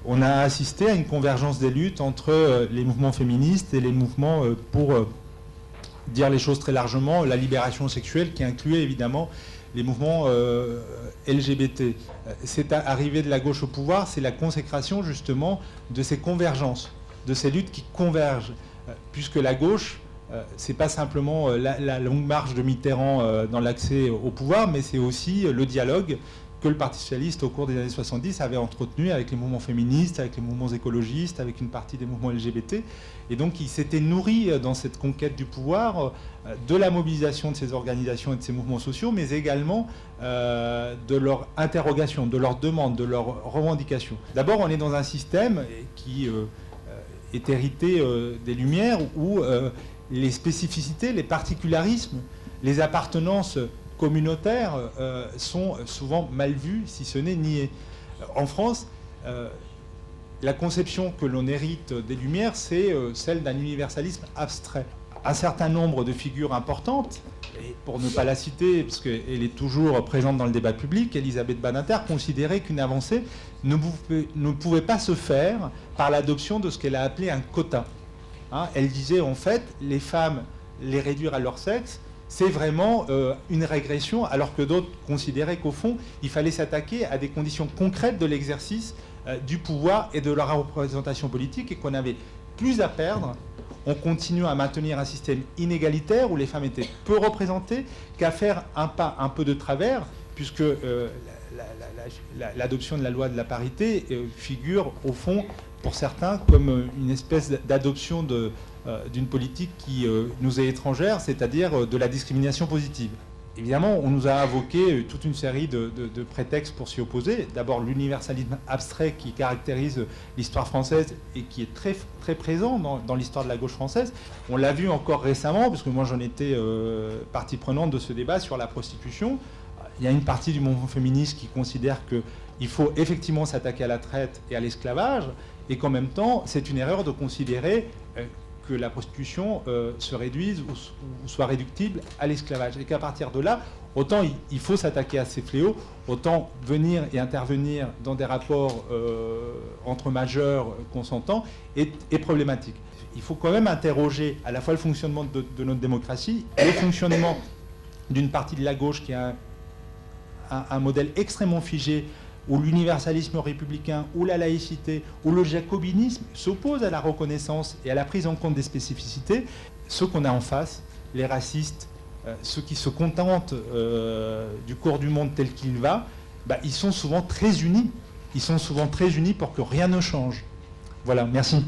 on a assisté à une convergence des luttes entre les mouvements féministes et les mouvements pour dire les choses très largement, la libération sexuelle qui incluait évidemment les mouvements LGBT. C'est arrivé de la gauche au pouvoir, c'est la consécration justement de ces convergences, de ces luttes qui convergent, puisque la gauche, c'est pas simplement la longue marche de Mitterrand dans l'accès au pouvoir, mais c'est aussi le dialogue que le Parti socialiste, au cours des années 70, avait entretenu avec les mouvements féministes, avec les mouvements écologistes, avec une partie des mouvements LGBT. Et donc, il s'était nourri dans cette conquête du pouvoir de la mobilisation de ces organisations et de ces mouvements sociaux, mais également de leur interrogation, de leurs demandes, de leurs revendications. D'abord, on est dans un système qui est hérité des Lumières où les spécificités, les particularismes, les appartenances communautaires sont souvent mal vus, si ce n'est niés. En France, la conception que l'on hérite des Lumières, c'est celle d'un universalisme abstrait. Un certain nombre de figures importantes, et pour ne pas la citer, parce qu'elle est toujours présente dans le débat public, Elisabeth Badinter considérait qu'une avancée ne pouvait pas se faire par l'adoption de ce qu'elle a appelé un quota. Elle disait en fait, les femmes, les réduire à leur sexe, c'est vraiment une régression, alors que d'autres considéraient qu'au fond, il fallait s'attaquer à des conditions concrètes de l'exercice du pouvoir et de la représentation politique, et qu'on avait plus à perdre. On continue à maintenir un système inégalitaire où les femmes étaient peu représentées, qu'à faire un pas un peu de travers, puisque l'adoption de la loi de la parité figure, au fond, pour certains, comme une espèce d'adoption d'une politique qui nous est étrangère, c'est-à-dire de la discrimination positive. Évidemment, on nous a invoqué toute une série de prétextes pour s'y opposer. D'abord, l'universalisme abstrait qui caractérise l'histoire française et qui est très, très présent dans l'histoire de la gauche française. On l'a vu encore récemment, parce que moi j'en étais partie prenante de ce débat sur la prostitution. Il y a une partie du mouvement féministe qui considère qu'il faut effectivement s'attaquer à la traite et à l'esclavage, et qu'en même temps, c'est une erreur de considérer que la prostitution se réduise ou soit réductible à l'esclavage. Et qu'à partir de là, autant il faut s'attaquer à ces fléaux, autant venir et intervenir dans des rapports entre majeurs consentants est problématique. Il faut quand même interroger à la fois le fonctionnement de notre démocratie et le fonctionnement d'une partie de la gauche qui a un modèle extrêmement figé, où l'universalisme républicain, où la laïcité, où le jacobinisme s'opposent à la reconnaissance et à la prise en compte des spécificités. Ceux qu'on a en face, les racistes, ceux qui se contentent du cours du monde tel qu'il va, ils sont souvent très unis. Ils sont souvent très unis pour que rien ne change. Voilà, merci.